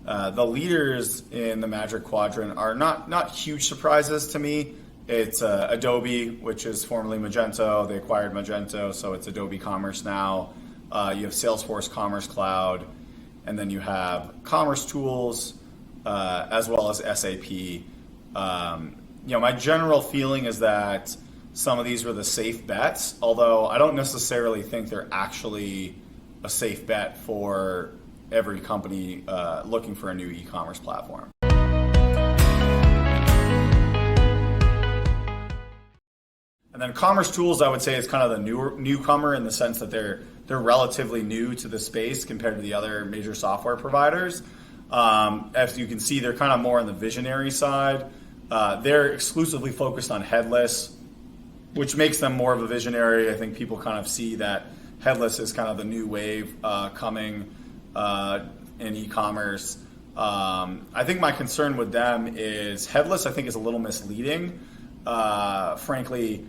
The leaders in the Magic Quadrant are not huge surprises to me. It's Adobe, which is formerly Magento. They acquired Magento, so it's Adobe Commerce now. You have Salesforce Commerce Cloud, and then you have Commerce Tools, as well as SAP. My general feeling is that some of these were the safe bets, although I don't necessarily think they're actually a safe bet for every company looking for a new e-commerce platform. And then Commerce Tools, I would say, is kind of the newcomer in the sense that they're relatively new to the space compared to the other major software providers. As you can see, they're kind of more on the visionary side. They're exclusively focused on headless, which makes them more of a visionary. I think people kind of see that headless is kind of the new wave coming in e-commerce. I think my concern with them is headless, I think, is a little misleading. Frankly,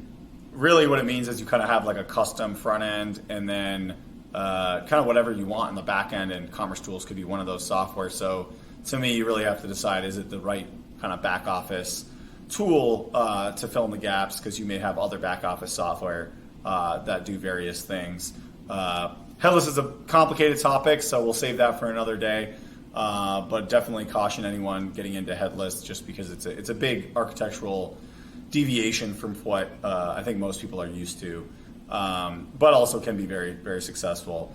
really what it means is you kind of have like a custom front end and then kind of whatever you want in the back end, and Commerce Tools could be one of those software. So to me, you really have to decide, is it the right kind of back office tool to fill in the gaps, because you may have other back office software that do various things. Headless is a complicated topic, so we'll save that for another day. But definitely caution anyone getting into headless, just because it's a big architectural deviation from what I think most people are used to, but also can be very, very successful.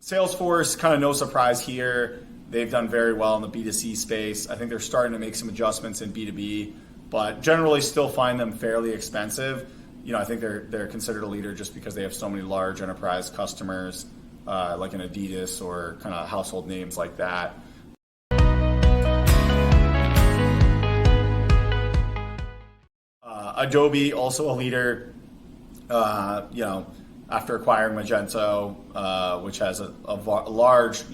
Salesforce, kind of no surprise here. They've done very well in the B2C space. I think they're starting to make some adjustments in B2B, but generally still find them fairly expensive. I think they're considered a leader just because they have so many large enterprise customers, like an Adidas or kind of household names like that. Adobe, also a leader, after acquiring Magento, which has a large,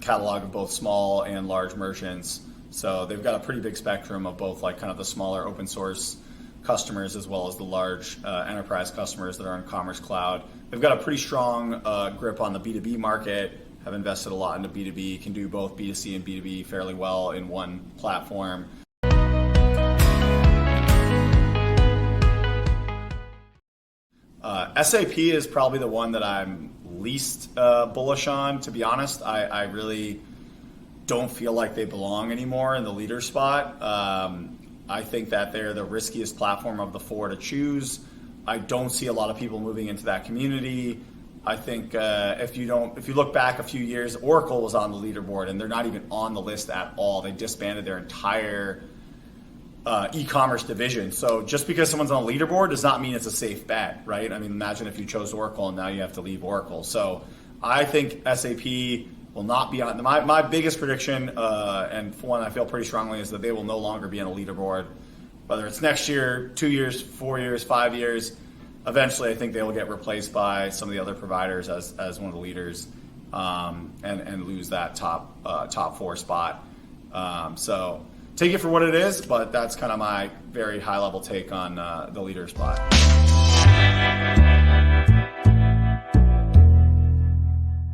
catalog of both small and large merchants. So they've got a pretty big spectrum of both like kind of the smaller open source customers as well as the large enterprise customers that are on Commerce Cloud. They've got a pretty strong grip on the B2B market, have invested a lot into B2B, can do both B2C and B2B fairly well in one platform. SAP is probably the one that I'm least bullish on, to be honest. I really don't feel like they belong anymore in the leader spot. I think that they're the riskiest platform of the four to choose. I don't see a lot of people moving into that community. I think if you look back a few years, Oracle was on the leaderboard and they're not even on the list at all. They disbanded their entire e-commerce division. So just because someone's on a leaderboard does not mean it's a safe bet, right? I mean, imagine if you chose Oracle and now you have to leave Oracle. So I think SAP will not be on. My biggest prediction, and one I feel pretty strongly, is that they will no longer be on a leaderboard. Whether it's next year, 2 years, 4 years, 5 years, eventually I think they will get replaced by some of the other providers as one of the leaders, and lose that top four spot. So take it for what it is, but that's kind of my very high level take on the leader spot.